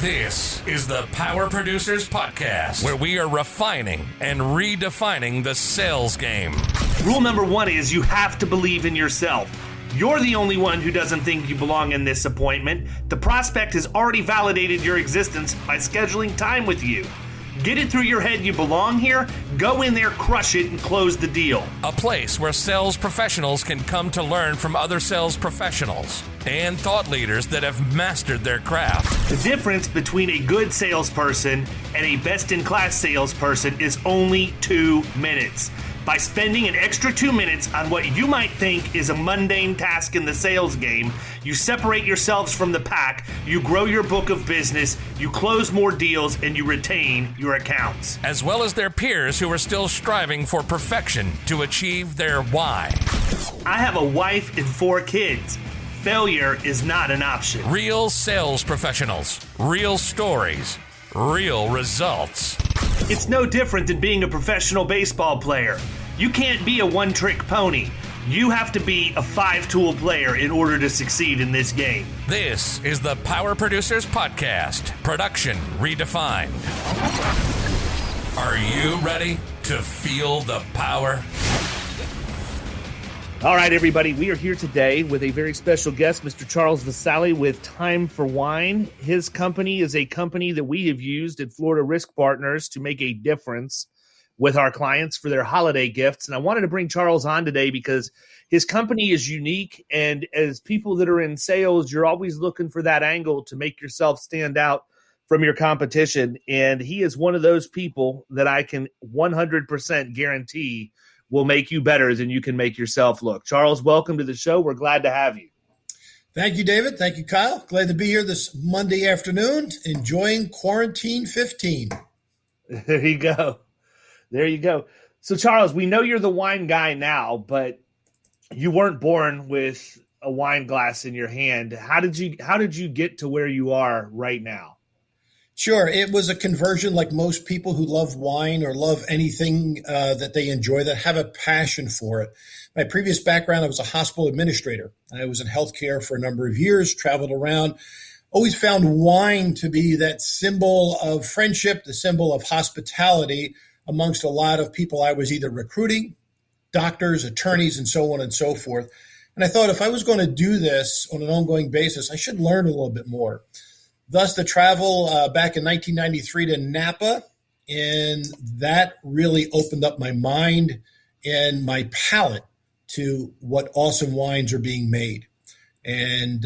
This is the Power Producers Podcast, where we are refining and redefining the sales game. Rule number one is you have to believe in yourself. You're the only one who doesn't think you belong in this appointment. The prospect has already validated your existence by scheduling time with you. Get it through your head you belong here, go in there, crush it, and close the deal. A place where sales professionals can come to learn from other sales professionals and thought leaders that have mastered their craft. The difference between a good salesperson and a best-in-class salesperson is only 2 minutes. By spending an extra 2 minutes on what you might think is a mundane task in the sales game, you separate yourselves from the pack, you grow your book of business, you close more deals, and you retain your accounts. As well as their peers who are still striving for perfection to achieve their why. I have a wife and 4 kids. Failure is not an option. Real sales professionals, real stories, real results. It's no different than being a professional baseball player. You can't be a one-trick pony. You have to be a 5-tool player in order to succeed in this game. This is the Power Producers Podcast, production redefined. Are you ready to feel the power? All right, everybody, we are here today with a very special guest, Mr. Charles Visalli with Time for Wine. His company is a company that we have used at Florida Risk Partners to make a difference with our clients for their holiday gifts. And I wanted to bring Charles on today because his company is unique. And as people that are in sales, you're always looking for that angle to make yourself stand out from your competition. And he is one of those people that I can 100% guarantee will make you better than you can make yourself look. Charles, welcome to the show. We're glad to have you. Thank you, David. Thank you, Kyle. Glad to be here this Monday afternoon, enjoying Quarantine 15. There you go. There you go. So, Charles, we know you're the wine guy now, but you weren't born with a wine glass in your hand. How did you get to where you are right now? Sure. It was a conversion like most people who love wine or love anything that they enjoy, that have a passion for it. My previous background, I was a hospital administrator. I was in healthcare for a number of years, traveled around, always found wine to be that symbol of friendship, the symbol of hospitality amongst a lot of people I was either recruiting, doctors, attorneys, and so on and so forth. And I thought if I was going to do this on an ongoing basis, I should learn a little bit more. Thus, the travel back in 1993 to Napa, and that really opened up my mind and my palate to what awesome wines are being made. And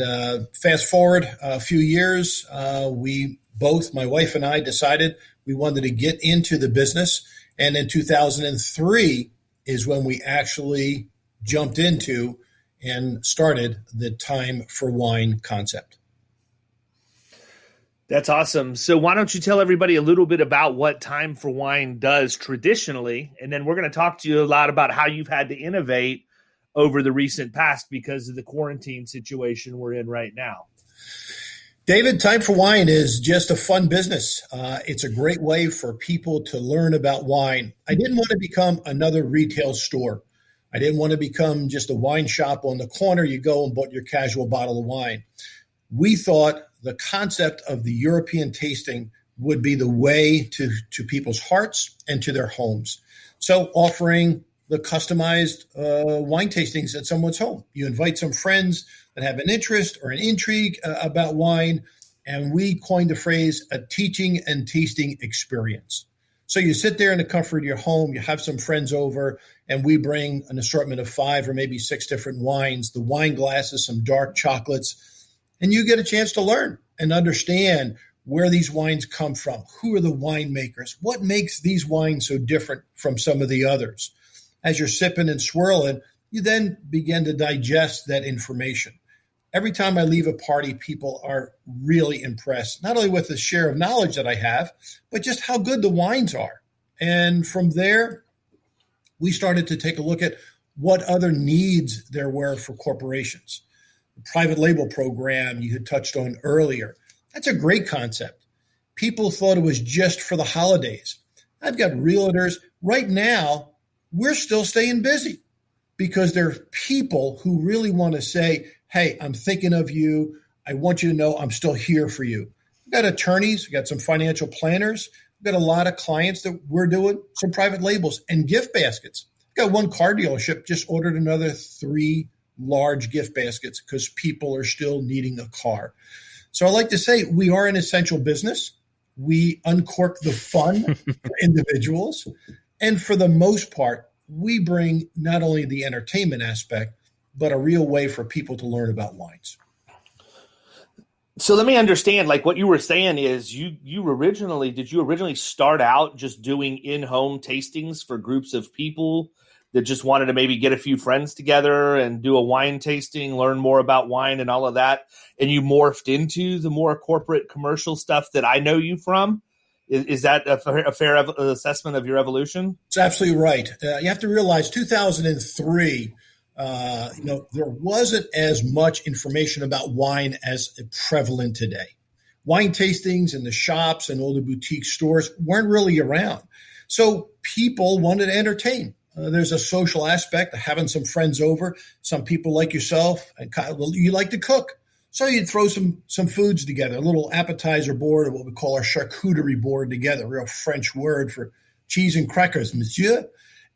fast forward a few years, we both, my wife and I, decided we wanted to get into the business. And in 2003 is when we actually jumped into and started the Time for Wine concept. That's awesome. So why don't you tell everybody a little bit about what Time for Wine does traditionally, and then we're going to talk to you a lot about how you've had to innovate over the recent past because of the quarantine situation we're in right now. David, Time for Wine is just a fun business. It's a great way for people to learn about wine. I didn't want to become another retail store. I didn't want to become just a wine shop on the corner. You go and bought your casual bottle of wine. We thought the concept of the European tasting would be the way to people's hearts and to their homes. So offering the customized wine tastings at someone's home. You invite some friends that have an interest or an intrigue about wine, and we coined the phrase, a teaching and tasting experience. So you sit there in the comfort of your home, you have some friends over, and we bring an assortment of 5 or maybe 6 different wines, the wine glasses, some dark chocolates, and you get a chance to learn and understand where these wines come from. Who are the winemakers? What makes these wines so different from some of the others? As you're sipping and swirling, you then begin to digest that information. Every time I leave a party, people are really impressed, not only with the share of knowledge that I have, but just how good the wines are. And from there, we started to take a look at what other needs there were for corporations. The private label program you had touched on earlier. That's a great concept. People thought it was just for the holidays. I've got realtors right now. We're still staying busy because there are people who really want to say, hey, I'm thinking of you. I want you to know I'm still here for you. We've got attorneys, we've got some financial planners, we've got a lot of clients that we're doing some private labels and gift baskets. We've got one car dealership just ordered another 3 large gift baskets because people are still needing a car. So I like to say we are an essential business. We uncork the fun for individuals. And for the most part, we bring not only the entertainment aspect, but a real way for people to learn about wines. So let me understand, like what you were saying is did you originally start out just doing in-home tastings for groups of people that just wanted to maybe get a few friends together and do a wine tasting, learn more about wine and all of that, and you morphed into the more corporate commercial stuff that I know you from? Is that a fair assessment of your evolution? It's absolutely right. You have to realize 2003, there wasn't as much information about wine as prevalent today. Wine tastings in the shops and all the boutique stores weren't really around. So people wanted to entertain. There's a social aspect of having some friends over. Some people like yourself and Kyle, you like to cook. So you'd throw some foods together, a little appetizer board or what we call our charcuterie board together, a real French word for cheese and crackers, monsieur.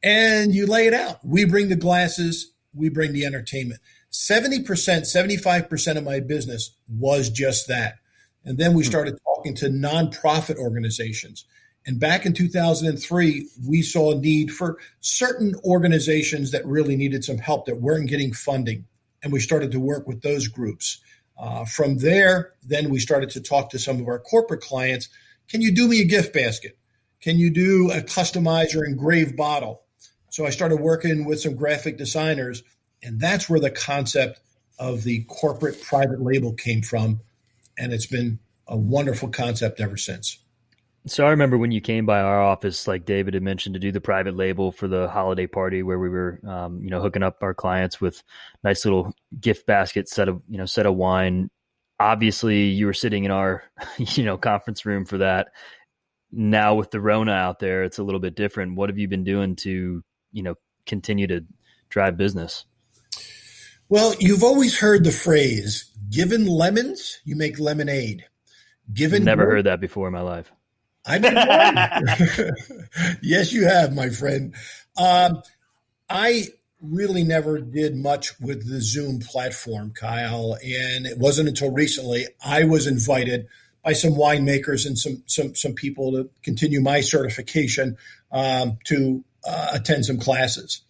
And you lay it out. We bring the glasses. We bring the entertainment. 70%, 75% of my business was just that. And then we started talking to nonprofit organizations. And back in 2003, we saw a need for certain organizations that really needed some help that weren't getting funding. And we started to work with those groups. From there, then we started to talk to some of our corporate clients. Can you do me a gift basket? Can you do a customized or engraved bottle? So I started working with some graphic designers, and that's where the concept of the corporate private label came from. And it's been a wonderful concept ever since. So I remember when you came by our office, like David had mentioned, to do the private label for the holiday party where we were, hooking up our clients with nice little gift basket set of wine. Obviously you were sitting in our, conference room for that. Now with the Rona out there, it's a little bit different. What have you been doing to, continue to drive business? Well, you've always heard the phrase, given lemons, you make lemonade. Never heard that before in my life. I've been Yes, you have, my friend. I really never did much with the Zoom platform, Kyle, and it wasn't until recently I was invited by some winemakers and some people to continue my certification to attend some classes.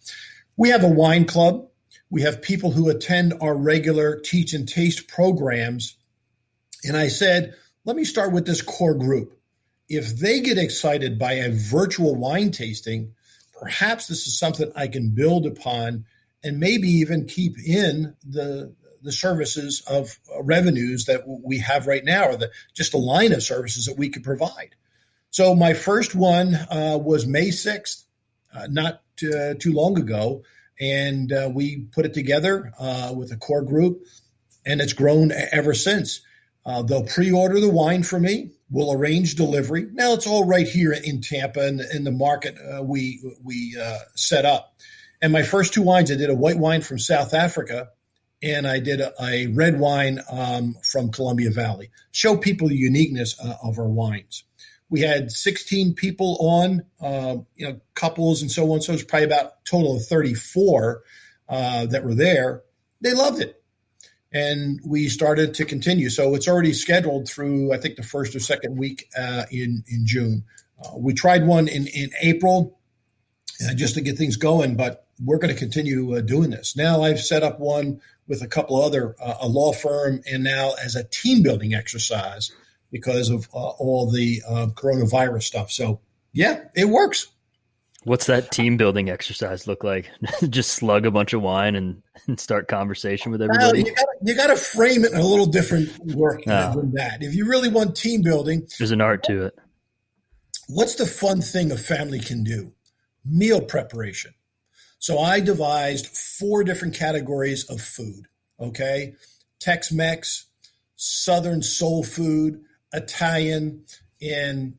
We have a wine club. We have people who attend our regular teach and taste programs. And I said, let me start with this core group. If they get excited by a virtual wine tasting, perhaps this is something I can build upon and maybe even keep in the services of revenues that we have right now, or just a line of services that we could provide. So my first one was May 6th, not too long ago. And we put it together with a core group, and it's grown ever since. They'll pre-order the wine for me. We'll arrange delivery. Now it's all right here in Tampa and in the market we set up. And my first 2 wines, I did a white wine from South Africa, and I did a red wine from Columbia Valley. Show people the uniqueness of our wines. We had 16 people on, couples and so on. So it's probably about a total of 34 that were there. They loved it. And we started to continue. So it's already scheduled through, I think, the first or second week in June. We tried one in April just to get things going, but we're going to continue doing this. Now I've set up one with a couple other, a law firm, and now as a team building exercise because of all the coronavirus stuff. So, yeah, it works. What's that team building exercise look like? Just slug a bunch of wine and start conversation with everybody? You got to frame it in a little different work than that. If you really want team building. There's an art to it. What's the fun thing a family can do? Meal preparation. So I devised 4 different categories of food, okay? Tex-Mex, Southern soul food, Italian, and,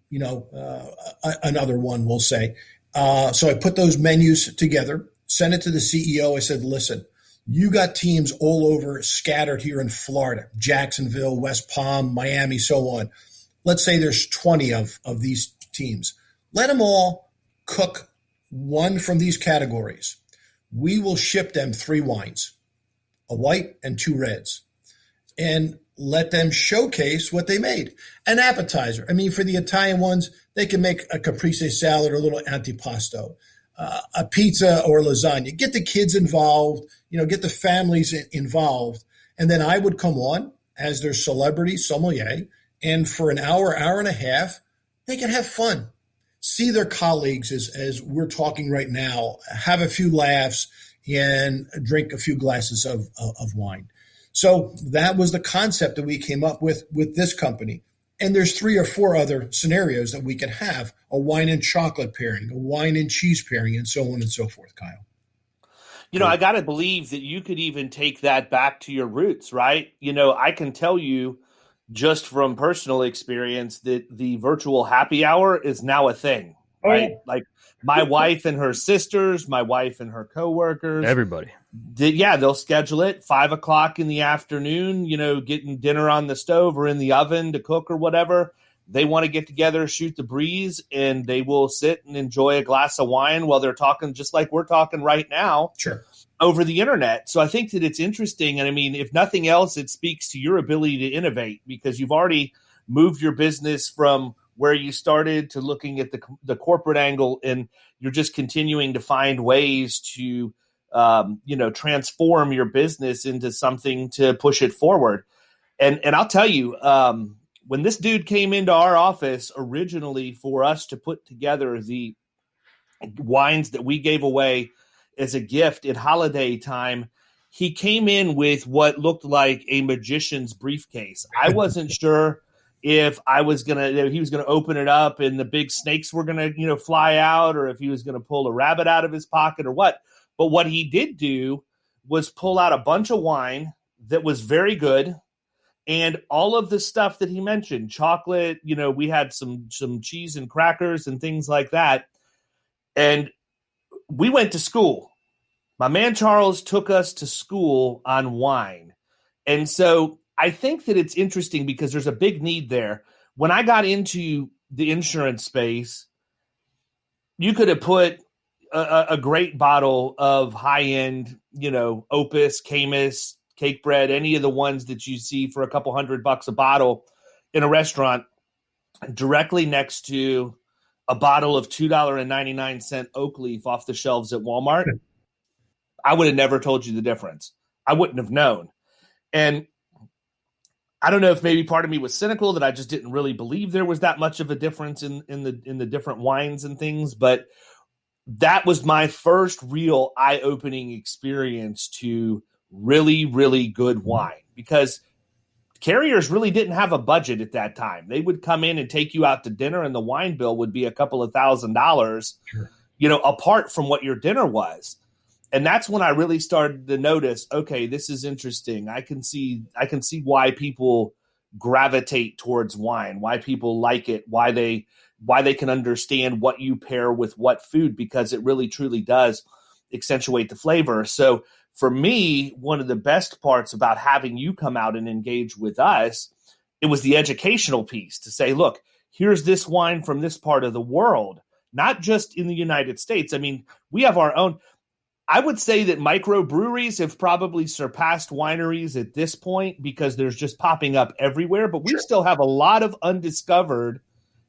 another one we'll say. So I put those menus together, sent it to the CEO. I said, listen, you got teams all over scattered here in Florida, Jacksonville, West Palm, Miami, so on. let's say there's 20 of these teams. Let them all cook one from these categories. We will ship them 3 wines, a white and 2 reds, and let them showcase what they made. An appetizer. I mean, for the Italian ones, they can make a caprese salad or a little antipasto, a pizza or lasagna. Get the kids involved, get the families involved. And then I would come on as their celebrity sommelier. And for an hour, hour and a half, they can have fun. See their colleagues as we're talking right now, have a few laughs and drink a few glasses of wine. So that was the concept that we came up with this company. And there's 3 or 4 other scenarios that we could have: a wine and chocolate pairing, a wine and cheese pairing, and so on and so forth, Kyle. I got to believe that you could even take that back to your roots, right? I can tell you just from personal experience that the virtual happy hour is now a thing, right? Oh. Like my wife and her sisters, my wife and her coworkers, everybody. They'll schedule it 5:00 in the afternoon, getting dinner on the stove or in the oven to cook or whatever. They want to get together, shoot the breeze, and they will sit and enjoy a glass of wine while they're talking, just like we're talking right now. Sure. Over the internet. So I think that it's interesting. And I mean, if nothing else, it speaks to your ability to innovate, because you've already moved your business from where you started to looking at the corporate angle, and you're just continuing to find ways to, transform your business into something to push it forward. And I'll tell you, when this dude came into our office originally for us to put together the wines that we gave away as a gift at holiday time, he came in with what looked like a magician's briefcase. I wasn't sure if he was going to open it up and the big snakes were going to, fly out, or if he was going to pull a rabbit out of his pocket or what. But what he did do was pull out a bunch of wine that was very good. And all of the stuff that he mentioned, chocolate, we had some cheese and crackers and things like that. And we went to school. My man Charles took us to school on wine. And so I think that it's interesting because there's a big need there. When I got into the insurance space, you could have put a great bottle of high-end, Opus, Camus, Cake Bread, any of the ones that you see for a couple $100 a bottle in a restaurant, directly next to a bottle of $2.99 oak leaf off the shelves at Walmart. I would have never told you the difference. I wouldn't have known. And I don't know if maybe part of me was cynical that I just didn't really believe there was that much of a difference in the different wines and things. But that was my first real eye-opening experience to really, really good wine, because carriers really didn't have a budget at that time. They would come in and take you out to dinner, and the wine bill would be a couple of $1,000s, sure, apart from what your dinner was. And that's when I really started to notice, okay, this is interesting. I can see why people gravitate towards wine, why people like it, why they can understand what you pair with what food, because it really truly does accentuate the flavor. So for me, one of the best parts about having you come out and engage with us, it was the educational piece to say, look, here's this wine from this part of the world, not just in the United States. I mean, we have our own. I would say that microbreweries have probably surpassed wineries at this point because there's just popping up everywhere, but we still have a lot of undiscovered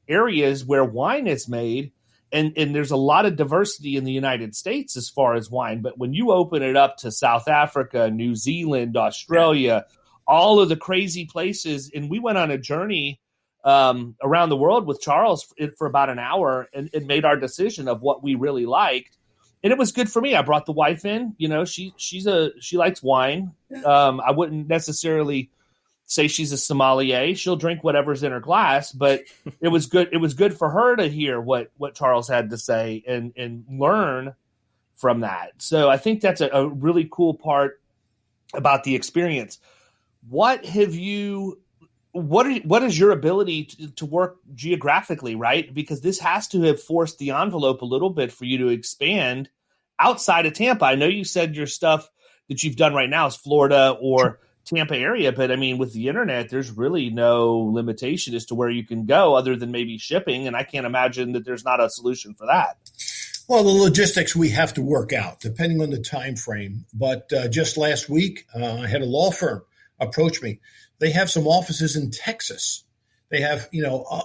areas where wine is made. And there's a lot of diversity in the United States as far as wine. But when you open it up to South Africa, New Zealand, Australia, all of the crazy places, and we went on a journey around the world with Charles for about an hour and made our decision of what we really liked. And it was good for me. I brought the wife in. She likes wine. I wouldn't necessarily say she's a sommelier. She'll drink whatever's in her glass, but it was good. It was good for her to hear what Charles had to say and learn from that. So I think that's a really cool part about the experience. What is your ability to work geographically, right? Because this has to have forced the envelope a little bit for you to expand outside of Tampa. I know you said your stuff that you've done right now is Florida or Tampa area, but I mean, with the internet, there's really no limitation as to where you can go other than maybe shipping. And I can't imagine that there's not a solution for that. Well, the logistics we have to work out depending on the time frame. But just last week, I had a law firm approach me. They have some offices in Texas. They have,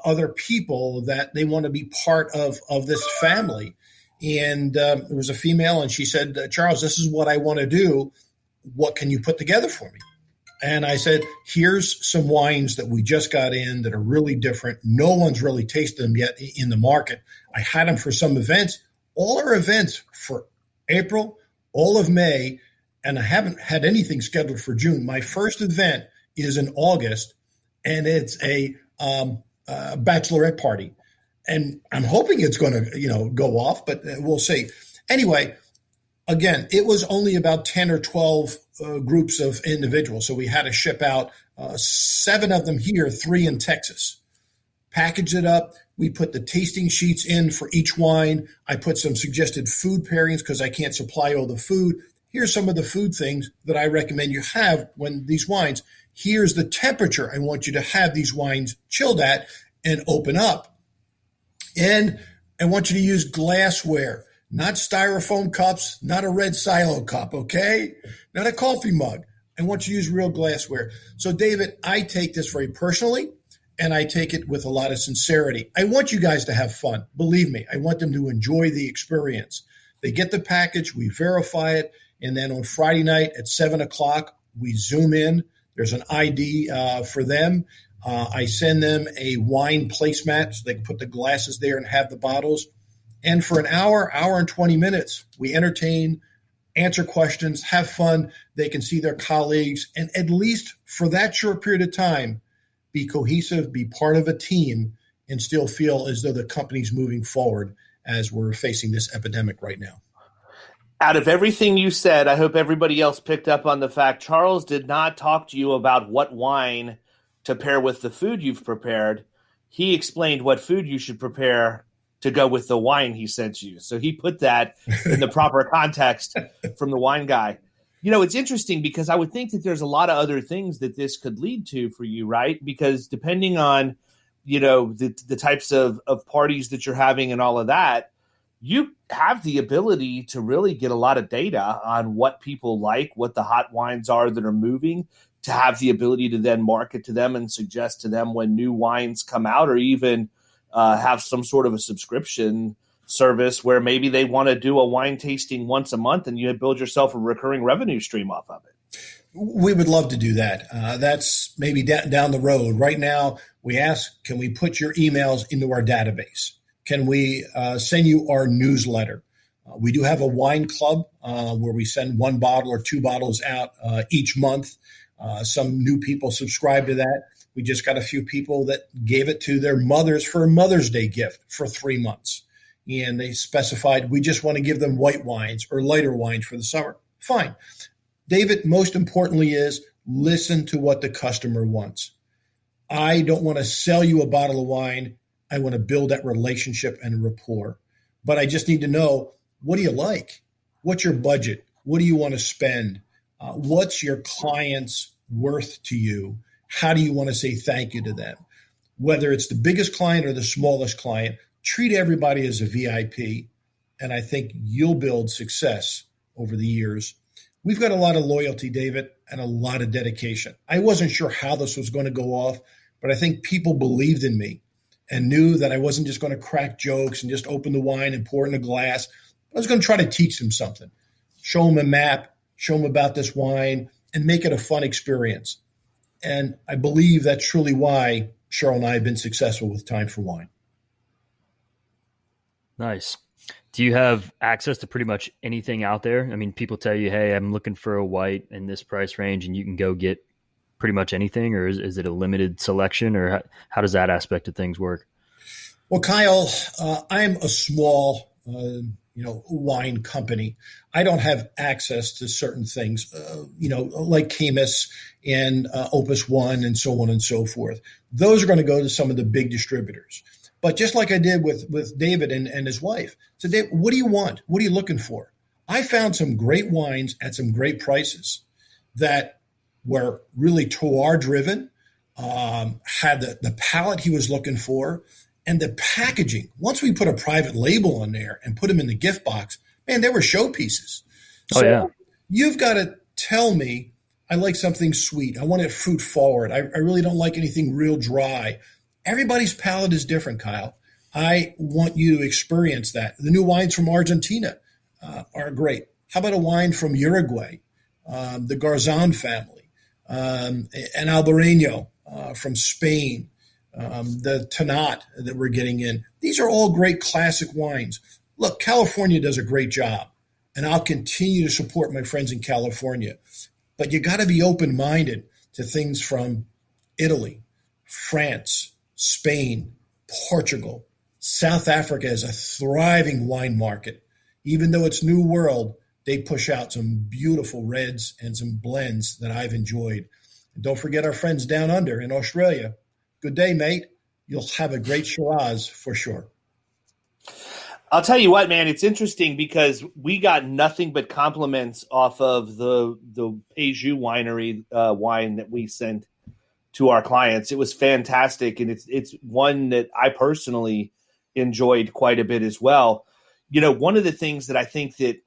other people that they want to be part of this family. And there was a female, and she said, Charles, this is what I want to do. What can you put together for me? And I said, here's some wines that we just got in that are really different. No one's really tasted them yet in the market. I had them for some events. All our events for April, all of May, and I haven't had anything scheduled for June. My first event is in August, and it's a bachelorette party. And I'm hoping it's going to, go off, but we'll see. Anyway, again, it was only about 10 or 12 groups of individuals. So we had to ship out 7 of them here, 3 in Texas. Package it up. We put the tasting sheets in for each wine. I put some suggested food pairings because I can't supply all the food. Here's some of the food things that I recommend you have when these wines. Here's the temperature I want you to have these wines chilled at and open up. And I want you to use glassware, not styrofoam cups, not a red silo cup, okay? Not a coffee mug. I want you to use real glassware. So, David, I take this very personally, and I take it with a lot of sincerity. I want you guys to have fun. Believe me, I want them to enjoy the experience. They get the package, we verify it, and then on Friday night at 7 o'clock, we Zoom in. There's an ID for them. I send them a wine placemat so they can put the glasses there and have the bottles. And for an hour and 20 minutes, we entertain, answer questions, have fun. They can see their colleagues, and at least for that short period of time, be cohesive, be part of a team, and still feel as though the company's moving forward as we're facing this epidemic right now. Out of everything you said, I hope everybody else picked up on the fact Charles did not talk to you about what wine to pair with the food you've prepared. He explained what food you should prepare to go with the wine he sent you. So he put that in the proper context from the wine guy. It's interesting because I would think that there's a lot of other things that this could lead to for you, right? Because depending on, the types of parties that you're having and all of that, you have the ability to really get a lot of data on what people like, what the hot wines are that are moving, to have the ability to then market to them and suggest to them when new wines come out, or even have some sort of a subscription service where maybe they want to do a wine tasting once a month and you build yourself a recurring revenue stream off of it. We would love to do that. That's maybe down the road. Right now, we ask, can we put your emails into our database? Can we send you our newsletter? We do have a wine club where we send 1 bottle or 2 bottles out each month. Some new people subscribe to that. We just got a few people that gave it to their mothers for a Mother's Day gift for 3 months. And they specified, we just want to give them white wines or lighter wines for the summer. Fine. David, most importantly is listen to what the customer wants. I don't want to sell you a bottle of wine. I want to build that relationship and rapport. But I just need to know, what do you like? What's your budget? What do you want to spend? What's your client's worth to you? How do you want to say thank you to them? Whether it's the biggest client or the smallest client, treat everybody as a VIP. And I think you'll build success over the years. We've got a lot of loyalty, David, and a lot of dedication. I wasn't sure how this was going to go off, but I think people believed in me and knew that I wasn't just going to crack jokes and just open the wine and pour it in a glass. I was going to try to teach them something, show them a map, show them about this wine, and make it a fun experience. And I believe that's truly why Cheryl and I have been successful with Time for Wine. Nice. Do you have access to pretty much anything out there? I mean, people tell you, hey, I'm looking for a white in this price range, and you can go get pretty much anything, or is it a limited selection, or how does that aspect of things work? Well, Kyle, I'm a small, wine company. I don't have access to certain things, like Camus and Opus One and so on and so forth. Those are going to go to some of the big distributors. But just like I did with David and his wife, so Dave, what do you want? What are you looking for? I found some great wines at some great prices that were really terroir driven, had the palate he was looking for, and the packaging. Once we put a private label on there and put them in the gift box, man, they were showpieces. So yeah. You've got to tell me, I like something sweet. I want it fruit forward. I really don't like anything real dry. Everybody's palate is different, Kyle. I want you to experience that. The new wines from Argentina are great. How about a wine from Uruguay, the Garzon family, an Albarreño from Spain, the Tannat that we're getting in. These are all great classic wines. Look, California does a great job, and I'll continue to support my friends in California. But you got to be open-minded to things from Italy, France, Spain, Portugal. South Africa is a thriving wine market. Even though it's new world, they push out some beautiful reds and some blends that I've enjoyed. And don't forget our friends down under in Australia. Good day, mate. You'll have a great Shiraz for sure. I'll tell you what, man, it's interesting because we got nothing but compliments off of the Peju winery wine that we sent to our clients. It was fantastic, and it's one that I personally enjoyed quite a bit as well. You know, one of the things that I think that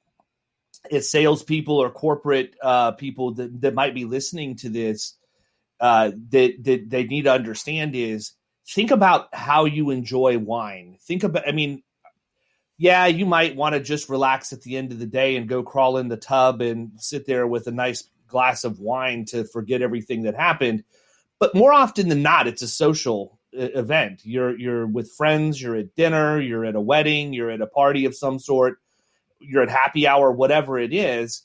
as salespeople or corporate people that might be listening to this, that they need to understand is think about how you enjoy wine. Yeah, you might want to just relax at the end of the day and go crawl in the tub and sit there with a nice glass of wine to forget everything that happened. But more often than not, it's a social event. You're with friends, you're at dinner, you're at a wedding, you're at a party of some sort, you're at happy hour, whatever it is.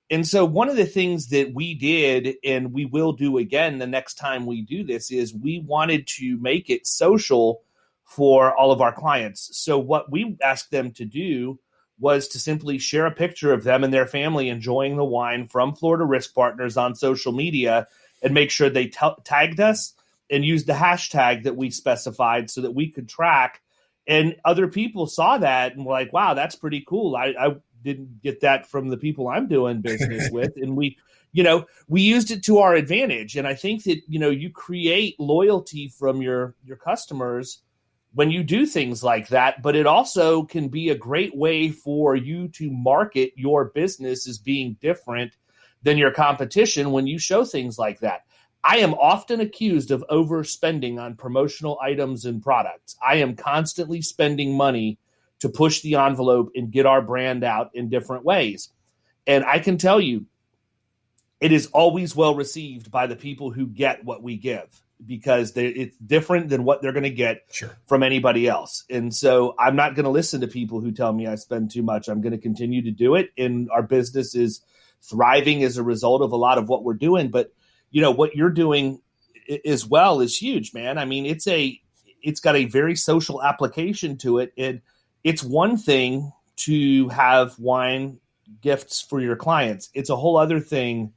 And so one of the things that we did, and we will do again the next time we do this, is we wanted to make it social for all of our clients. So what we asked them to do was to simply share a picture of them and their family enjoying the wine from Florida Risk Partners on social media and make sure they tagged us and used the hashtag that we specified so that we could track. And other people saw that and were like, wow, that's pretty cool. I didn't get that from the people I'm doing business with. And we used it to our advantage. And I think that, you create loyalty from your customers when you do things like that, but it also can be a great way for you to market your business as being different than your competition when you show things like that. I am often accused of overspending on promotional items and products. I am constantly spending money to push the envelope and get our brand out in different ways. And I can tell you, it is always well received by the people who get what we give, because it's different than what they're going to get from anybody else. And so I'm not going to listen to people who tell me I spend too much. I'm going to continue to do it. And our business is thriving as a result of a lot of what we're doing. But, what you're doing as well is huge, man. I mean, it's got a very social application to it. And it's one thing to have wine gifts for your clients. It's a whole other thing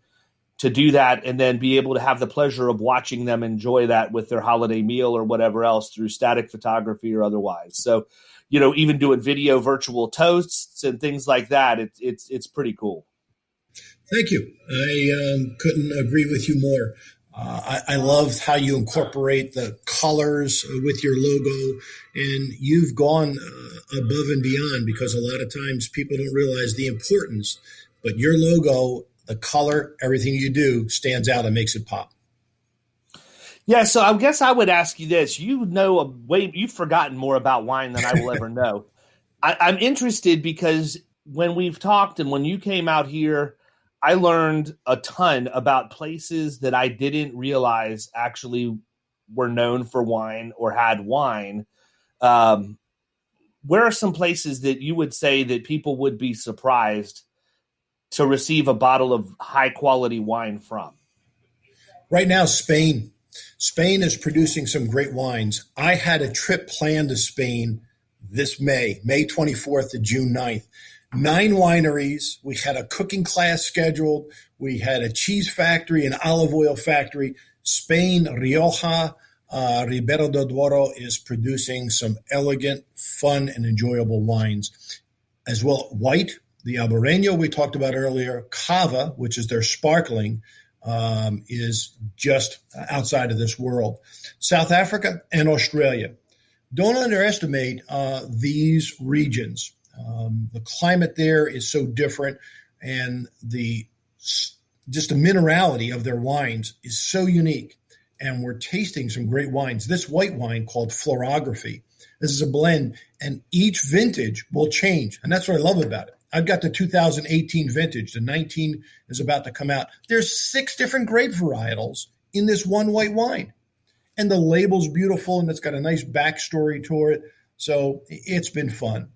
to do that and then be able to have the pleasure of watching them enjoy that with their holiday meal or whatever else through static photography or otherwise. So, even doing video virtual toasts and things like that, it's pretty cool. Thank you. I couldn't agree with you more. I love how you incorporate the colors with your logo, and you've gone above and beyond, because a lot of times people don't realize the importance, but your logo, the color, everything you do stands out and makes it pop. Yeah, so I guess I would ask you this. You've forgotten more about wine than I will ever know. I'm interested because when we've talked and when you came out here, I learned a ton about places that I didn't realize actually were known for wine or had wine. Where are some places that you would say that people would be surprised to receive a bottle of high quality wine from? Right now, Spain. Spain is producing some great wines. I had a trip planned to Spain this May 24th to June 9th. 9 wineries. We had a cooking class scheduled. We had a cheese factory, an olive oil factory. Spain, Rioja, Ribera del Duero is producing some elegant, fun, and enjoyable wines. As well, white, the Albarreño we talked about earlier, Cava, which is their sparkling, is just outside of this world. South Africa and Australia. Don't underestimate these regions. The climate there is so different, and just the minerality of their wines is so unique. And we're tasting some great wines. This white wine called Florography. This is a blend, and each vintage will change. And that's what I love about it. I've got the 2018 vintage. The 19 is about to come out. There's 6 different grape varietals in this one white wine. And the label's beautiful, and it's got a nice backstory to it. So it's been fun.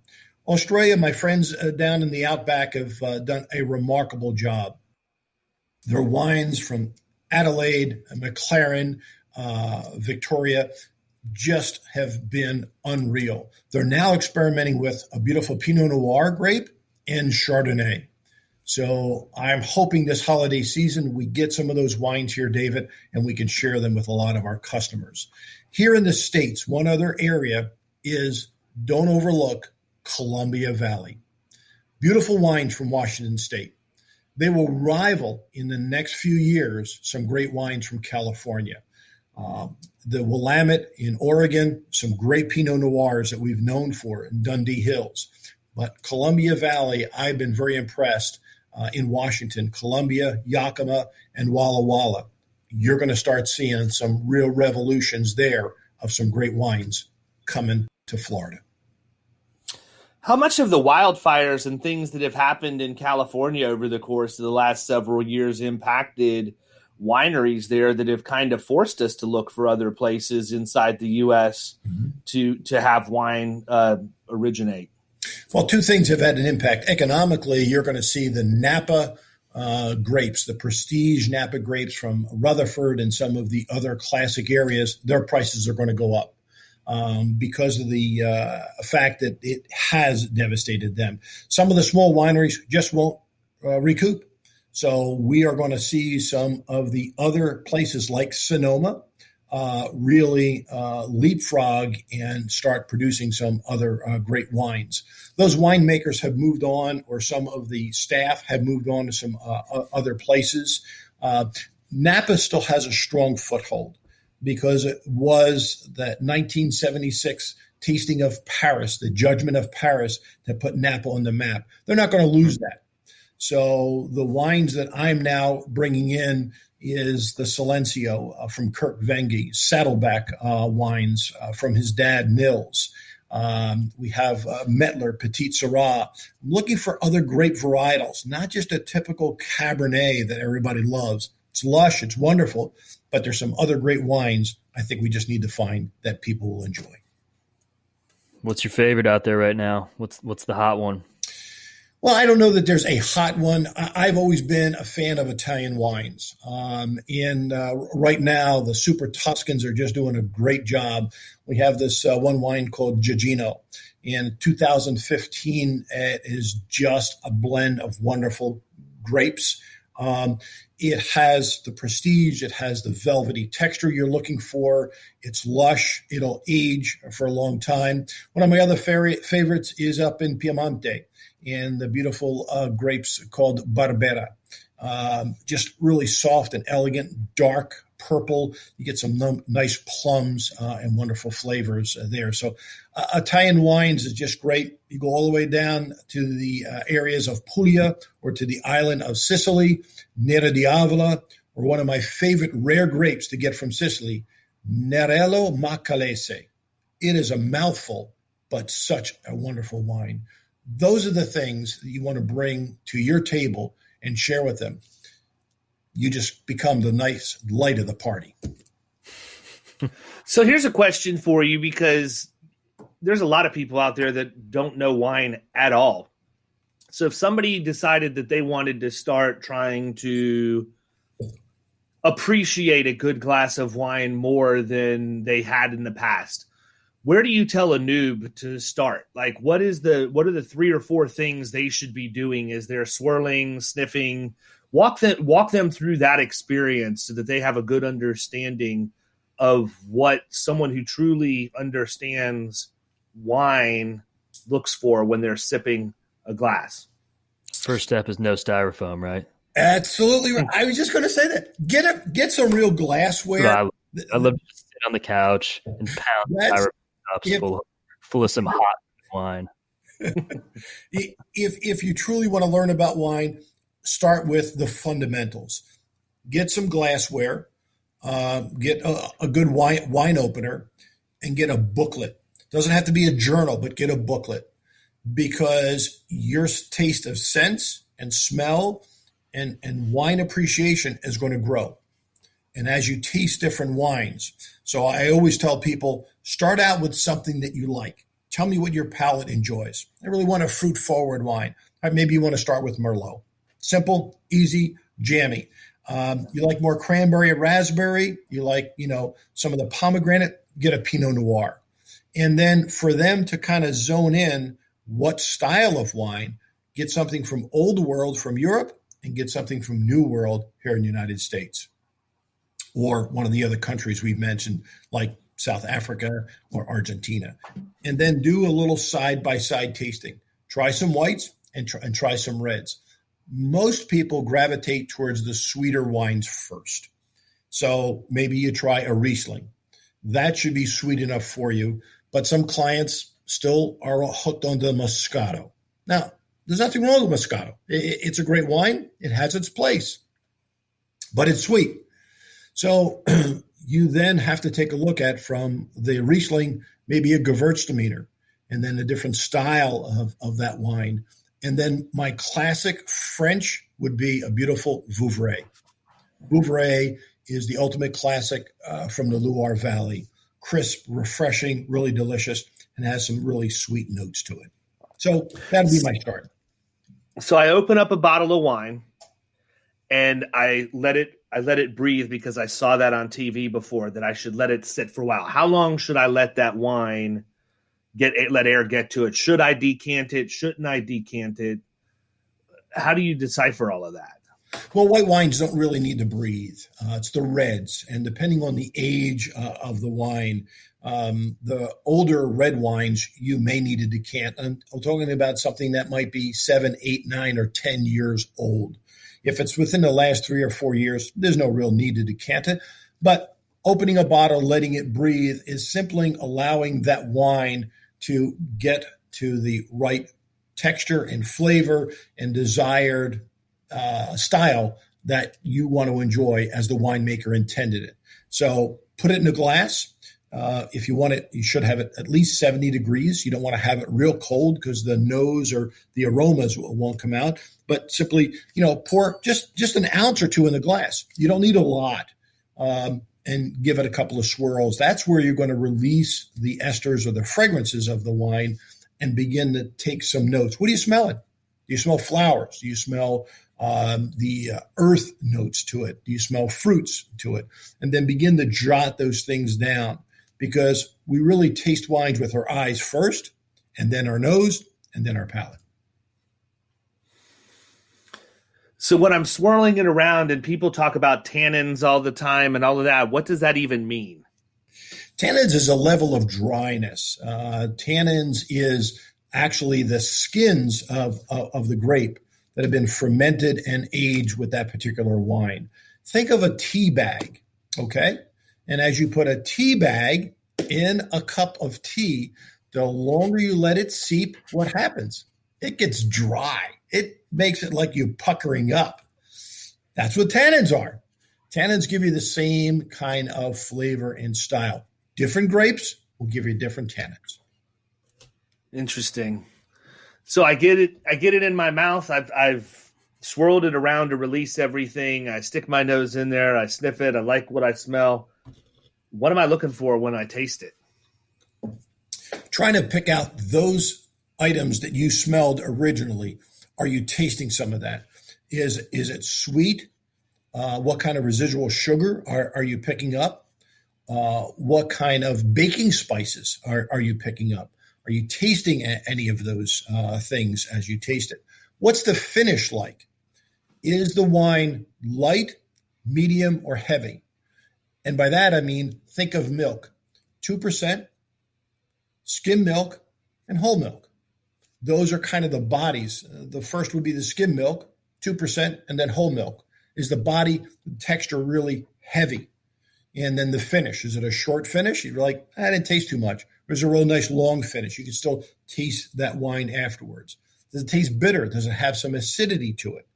Australia, my friends down in the Outback have done a remarkable job. Their wines from Adelaide, McLaren, Victoria just have been unreal. They're now experimenting with a beautiful Pinot Noir grape and Chardonnay. So I'm hoping this holiday season we get some of those wines here, David, and we can share them with a lot of our customers. Here in the States, one other area is, don't overlook Columbia Valley. Beautiful wines from Washington State. They will rival in the next few years some great wines from California. The Willamette in Oregon, some great Pinot Noirs that we've known for in Dundee Hills. But Columbia Valley, I've been very impressed in Washington, Columbia, Yakima, and Walla Walla. You're going to start seeing some real revolutions there of some great wines coming to Florida. How much of the wildfires and things that have happened in California over the course of the last several years impacted wineries there that have kind of forced us to look for other places inside the U.S. to have wine originate? Well, 2 things have had an impact. Economically, you're going to see the Napa grapes, the prestige Napa grapes from Rutherford and some of the other classic areas, their prices are going to go up because of the fact that it has devastated them. Some of the small wineries just won't recoup. So we are going to see some of the other places like Sonoma really leapfrog and start producing some other great wines. Those winemakers have moved on, or some of the staff have moved on to some other places. Napa still has a strong foothold because it was that 1976 tasting of Paris, the judgment of Paris, that put Napa on the map. They're not going to lose that. So the wines that I'm now bringing in is the Silencio from Kirk Vengi, Saddleback wines from his dad, Nils. We have Mettler, Petit Syrah. I'm looking for other grape varietals, not just a typical Cabernet that everybody loves. It's lush, it's wonderful, but there's some other great wines I think we just need to find that people will enjoy. What's your favorite out there right now? What's the hot one? Well, I don't know that there's a hot one. I've always been a fan of Italian wines. Right now, the Super Tuscans are just doing a great job. We have this one wine called Gigino. In 2015, it is just a blend of wonderful grapes. It has the prestige. It has the velvety texture you're looking for. It's lush. It'll age for a long time. One of my other favorites is up in Piemonte, and the beautiful grapes called Barbera. Just really soft and elegant, dark purple. You get some nice plums and wonderful flavors there. So Italian wines is just great. You go all the way down to the areas of Puglia or to the island of Sicily, Nera di Avola, or one of my favorite rare grapes to get from Sicily, Nerello Macalese. It is a mouthful, but such a wonderful wine. Those are the things that you want to bring to your table and share with them. You just become the nice light of the party. So here's a question for you, because there's a lot of people out there that don't know wine at all. So if somebody decided that they wanted to start trying to appreciate a good glass of wine more than they had in the past, where do you tell a noob to start? Like, what are the 3 or 4 things they should be doing as they're swirling, sniffing? Walk them through that experience so that they have a good understanding of what someone who truly understands wine looks for when they're sipping a glass. First step is no styrofoam, right? Absolutely right. I was just going to say that. Get some real glassware. I love to sit on the couch and pound styrofoam cups full of some hot wine. If you truly want to learn about wine, start with the fundamentals. Get some glassware, get a good wine opener, and get a booklet. Doesn't have to be a journal, but get a booklet, because your taste of sense and smell and wine appreciation is going to grow. And as you taste different wines, so I always tell people, start out with something that you like. Tell me what your palate enjoys. I really want a fruit-forward wine. Maybe you want to start with Merlot. Simple, easy, jammy. You like more cranberry or raspberry? You like, some of the pomegranate? Get a Pinot Noir. And then for them to kind of zone in what style of wine, get something from Old World from Europe and get something from New World here in the United States, or one of the other countries we've mentioned, like South Africa or Argentina. And then do a little side-by-side tasting. Try some whites and try some reds. Most people gravitate towards the sweeter wines first. So maybe you try a Riesling. That should be sweet enough for you. But some clients still are hooked onto the Moscato. Now, there's nothing wrong with Moscato. It's a great wine. It has its place. But it's sweet. So you then have to take a look at, from the Riesling, maybe a Gewürztraminer, and then a different style of that wine. And then my classic French would be a beautiful Vouvray. Vouvray is the ultimate classic from the Loire Valley. Crisp, refreshing, really delicious, and has some really sweet notes to it. So that'd be my start. So I open up a bottle of wine and I let it breathe, because I saw that on TV before, that I should let it sit for a while. How long should I let that wine let air get to it? Should I decant it? Shouldn't I decant it? How do you decipher all of that? Well, white wines don't really need to breathe. It's the reds. And depending on the age of the wine, the older red wines, you may need to decant. I'm talking about something that might be 7, 8, 9, or 10 years old. If it's within the last 3 or 4 years, there's no real need to decant it. But opening a bottle, letting it breathe, is simply allowing that wine to get to the right texture and flavor and desired style that you want to enjoy as the winemaker intended it. So put it in a glass. If you want it, you should have it at least 70 degrees. You don't want to have it real cold, because the nose or the aromas won't come out. But simply, pour just an ounce or two in the glass. You don't need a lot. And give it a couple of swirls. That's where you're going to release the esters or the fragrances of the wine and begin to take some notes. What are you smelling? Do you smell flowers? Do you smell the earth notes to it? Do you smell fruits to it? And then begin to jot those things down, because we really taste wines with our eyes first, and then our nose, and then our palate. So when I'm swirling it around and people talk about tannins all the time and all of that, what does that even mean? Tannins is a level of dryness. Tannins is actually the skins of the grape that have been fermented and aged with that particular wine. Think of a tea bag, okay? And as you put a tea bag in a cup of tea, the longer you let it seep, what happens? It gets dry. It makes it like you puckering up. That's what tannins are. Tannins give you the same kind of flavor and style. Different grapes will give you different tannins. Interesting. So I get it in my mouth. I've swirled it around to release everything. I stick my nose in there. I sniff it. I like what I smell. What am I looking for when I taste it? Trying to pick out those items that you smelled originally. Are you tasting some of that? Is it sweet? What kind of residual sugar are you picking up? What kind of baking spices are you picking up? Are you tasting any of those things as you taste it? What's the finish like? Is the wine light, medium, or heavy? And by that, I mean, think of milk. 2%, skim milk, and whole milk. Those are kind of the bodies. The first would be the skim milk, 2%, and then whole milk. Is the body texture really heavy? And then the finish, is it a short finish? You're like, I didn't taste too much. There's a real nice long finish. You can still taste that wine afterwards. Does it taste bitter? Does it have some acidity to it?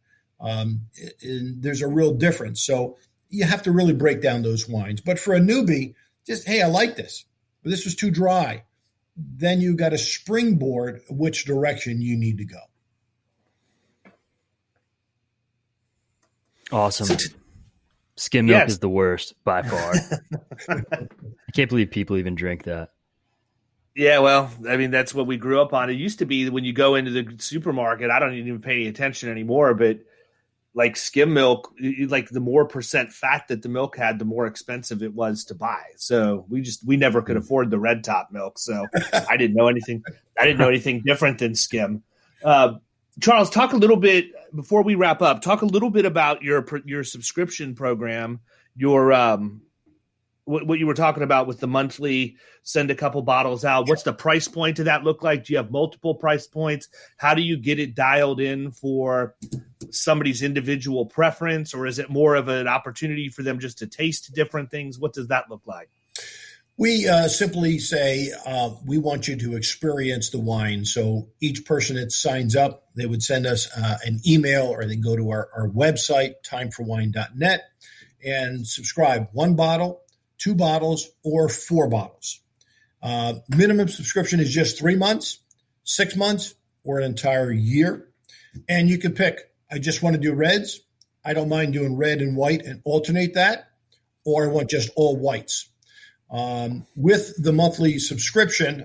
There's a real difference. So you have to really break down those wines. But for a newbie, just, hey, I like this, but this was too dry. Then you got to springboard which direction you need to go. Awesome. Skim milk is the worst by far. I can't believe people even drink that. Yeah, well, I mean, that's what we grew up on. It used to be when you go into the supermarket, I don't even pay any attention anymore, but like skim milk, like the more percent fat that the milk had, the more expensive it was to buy. So we never could afford the red top milk. So I didn't know anything. I didn't know anything different than skim. Charles, talk a little bit before we wrap up. Talk a little bit about your subscription program. Your what you were talking about with the monthly send a couple bottles out. What's the price point to that look like? Do you have multiple price points? How do you get it dialed in for somebody's individual preference, or is it more of an opportunity for them just to taste different things? What does that look like? We simply say we want you to experience the wine. So each person that signs up, they would send us an email, or they go to our website, timeforwine.net, and subscribe 1 bottle, 2 bottles, or 4 bottles. Minimum subscription is just 3 months, 6 months, or an entire year. And you can pick, I just want to do reds. I don't mind doing red and white and alternate that, or I want just all whites. With the monthly subscription,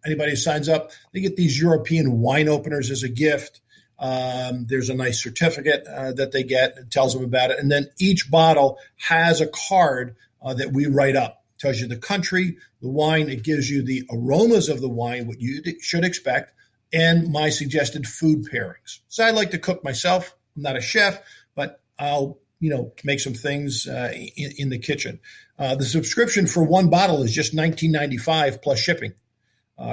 anybody who signs up, they get these European wine openers as a gift. There's a nice certificate that they get. It tells them about it. And then each bottle has a card that we write up. It tells you the country, the wine. It gives you the aromas of the wine, what you should expect, and my suggested food pairings. So I like to cook myself. I'm not a chef, but I'll make some things in the kitchen. The subscription for 1 bottle is just $19.95 plus shipping.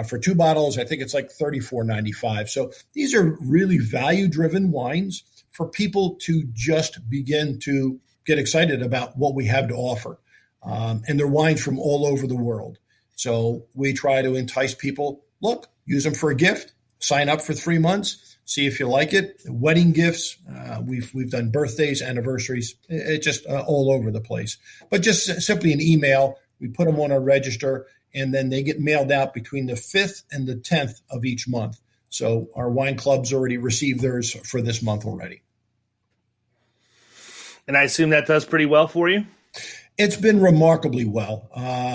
For 2 bottles, I think it's like $34.95. So these are really value-driven wines for people to just begin to get excited about what we have to offer. And they're wines from all over the world. So we try to entice people, look, use them for a gift, sign up for 3 months, see if you like it. Wedding gifts, we've done birthdays, anniversaries, it just all over the place. But just simply an email, we put them on our register, and then they get mailed out between the 5th and the 10th of each month. So our wine clubs already received theirs for this month already. And I assume that does pretty well for you? It's been remarkably well.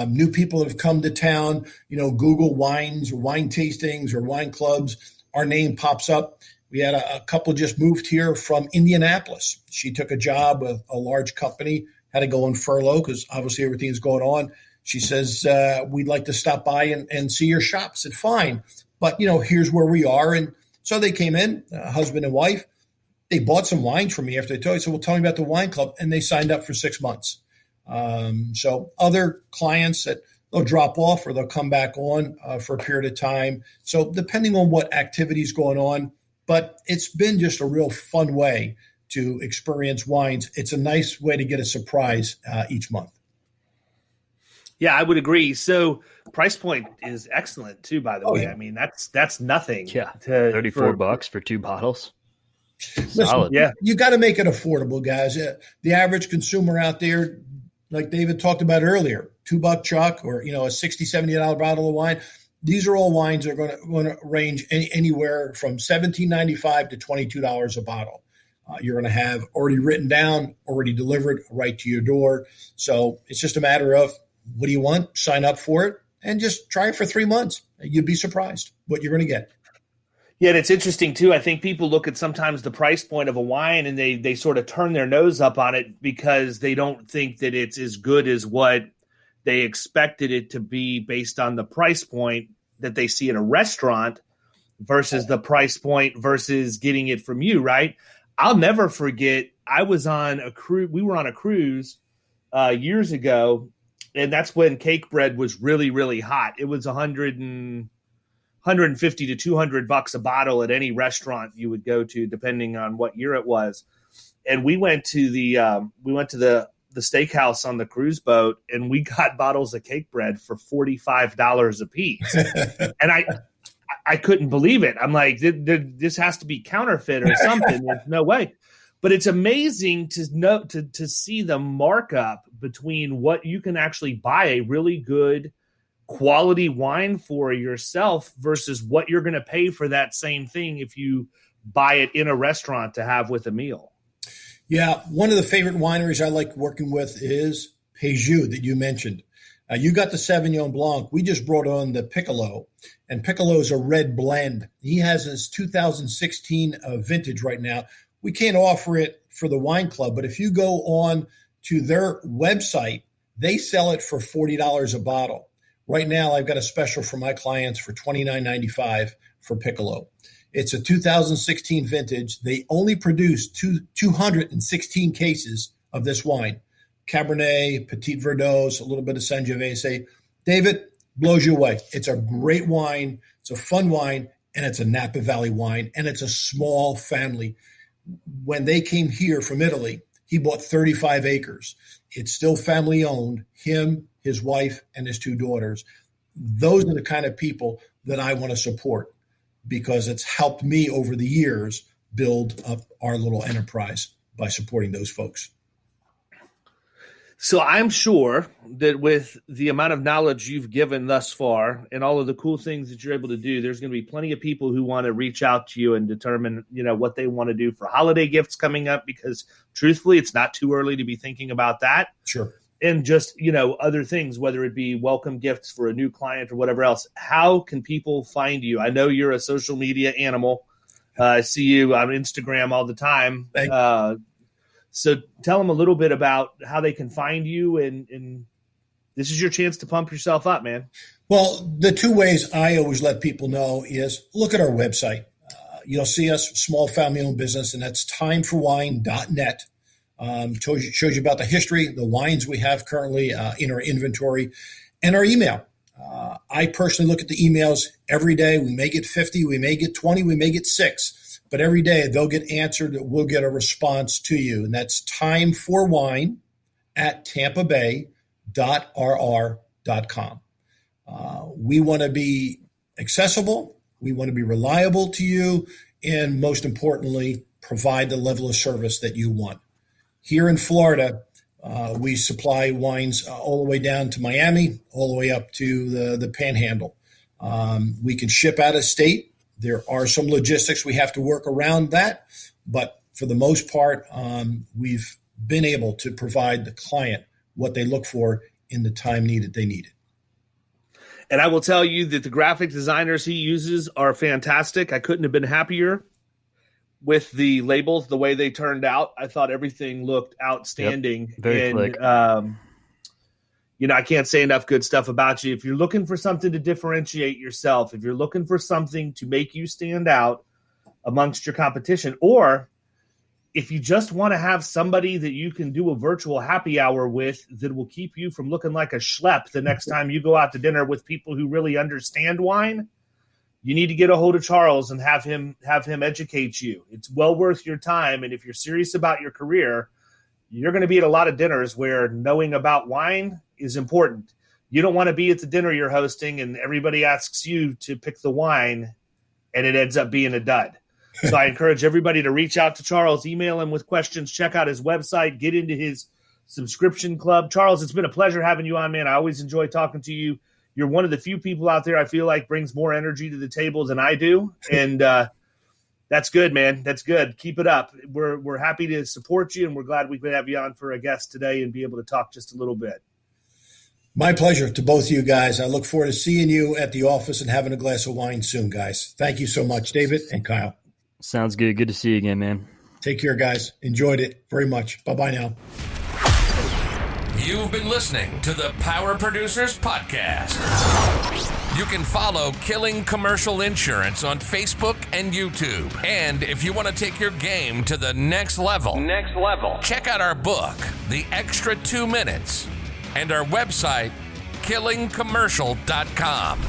New people that have come to town, Google wines or wine tastings or wine clubs, our name pops up. We had a couple just moved here from Indianapolis. She took a job with a large company, had to go on furlough because obviously everything is going on. She says, we'd like to stop by and see your shop. I said, fine. But, here's where we are. And so they came in, husband and wife. They bought some wine from me after they told me. So, well, tell me about the wine club. And they signed up for 6 months. So other clients that they'll drop off or they'll come back on for a period of time. So depending on what activity is going on, but it's been just a real fun way to experience wines. It's a nice way to get a surprise each month. Yeah, I would agree. So price point is excellent too, by the way. Yeah. I mean, that's nothing. Yeah. $34 for 2 bottles. Listen, Solid. Yeah. You got to make it affordable, guys. The average consumer out there, like David talked about earlier, $2 chuck or, a $60, $70 bottle of wine. These are all wines that are going to range anywhere from $17.95 to $22 a bottle. You're going to have already written down, already delivered right to your door. So it's just a matter of what do you want? Sign up for it and just try it for 3 months. You'd be surprised what you're going to get. Yeah, and it's interesting too. I think people look at sometimes the price point of a wine and they sort of turn their nose up on it because they don't think that it's as good as what they expected it to be based on the price point that they see at a restaurant versus the price point versus getting it from you, right? I'll never forget, I was on a cruise. We were on a cruise years ago, and that's when cake bread was really, really hot. It was 100 and $150 to $200 a bottle at any restaurant you would go to, depending on what year it was. And we went to the steakhouse on the cruise boat, and we got bottles of cake bread for $45 a piece. And I couldn't believe it. I'm like, this has to be counterfeit or something. There's no way. But it's amazing to see the markup between what you can actually buy a really good quality wine for yourself versus what you're going to pay for that same thing if you buy it in a restaurant to have with a meal. Yeah, one of the favorite wineries I like working with is Péjus that you mentioned. You got the Sauvignon Blanc. We just brought on the Piccolo, and Piccolo is a red blend. He has his 2016 vintage right now. We can't offer it for the wine club, but if you go on to their website, they sell it for $40 a bottle. Right now, I've got a special for my clients for $29.95 for Piccolo. It's a 2016 vintage. They only produced 216 cases of this wine. Cabernet, Petit Verdot, a little bit of Sangiovese. David, blows you away. It's a great wine. It's a fun wine, and it's a Napa Valley wine, and it's a small family. When they came here from Italy, he bought 35 acres. It's still family owned, him, his wife, and his two daughters. Those are the kind of people that I want to support because it's helped me over the years build up our little enterprise by supporting those folks. So I'm sure that with the amount of knowledge you've given thus far and all of the cool things that you're able to do, there's going to be plenty of people who want to reach out to you and determine, what they want to do for holiday gifts coming up, because truthfully, it's not too early to be thinking about that. Sure. And just, other things, whether it be welcome gifts for a new client or whatever else. How can people find you? I know you're a social media animal. I see you on Instagram all the time. So tell them a little bit about how they can find you, and this is your chance to pump yourself up, man. Well, the two ways I always let people know is look at our website. You'll see us, small family-owned business, and that's timeforwine.net. Shows you about the history, the wines we have currently in our inventory, and our email. I personally look at the emails every day. We may get 50, we may get 20, we may get 6. But every day they'll get answered. We'll get a response to you. And that's timeforwine@tampabay.rr.com. We want to be accessible. We want to be reliable to you. And most importantly, provide the level of service that you want. Here in Florida, we supply wines all the way down to Miami, all the way up to the Panhandle. We can ship out of state. There are some logistics we have to work around that, but for the most part, we've been able to provide the client what they look for in the time needed they need it. And I will tell you that the graphic designers he uses are fantastic. I couldn't have been happier with the labels, the way they turned out. I thought everything looked outstanding. Yep. Very slick. I can't say enough good stuff about you. If you're looking for something to differentiate yourself, if you're looking for something to make you stand out amongst your competition, or if you just want to have somebody that you can do a virtual happy hour with that will keep you from looking like a schlep the next time you go out to dinner with people who really understand wine, you need to get a hold of Charles and have him educate you. It's well worth your time. And if you're serious about your career, you're going to be at a lot of dinners where knowing about wine is important. You don't want to be at the dinner you're hosting and everybody asks you to pick the wine and it ends up being a dud. So I encourage everybody to reach out to Charles, email him with questions, check out his website, get into his subscription club. Charles, it's been a pleasure having you on, man. I always enjoy talking to you. You're one of the few people out there I feel like brings more energy to the table than I do. And that's good, man. That's good. Keep it up. We're happy to support you, and we're glad we could have you on for a guest today and be able to talk just a little bit. My pleasure to both of you guys. I look forward to seeing you at the office and having a glass of wine soon, guys. Thank you so much, David and Kyle. Sounds good. Good to see you again, man. Take care, guys. Enjoyed it very much. Bye-bye now. You've been listening to the Power Producers Podcast. You can follow Killing Commercial Insurance on Facebook and YouTube. And if you want to take your game to the next level, check out our book, The Extra 2 Minutes, and our website, killingcommercial.com.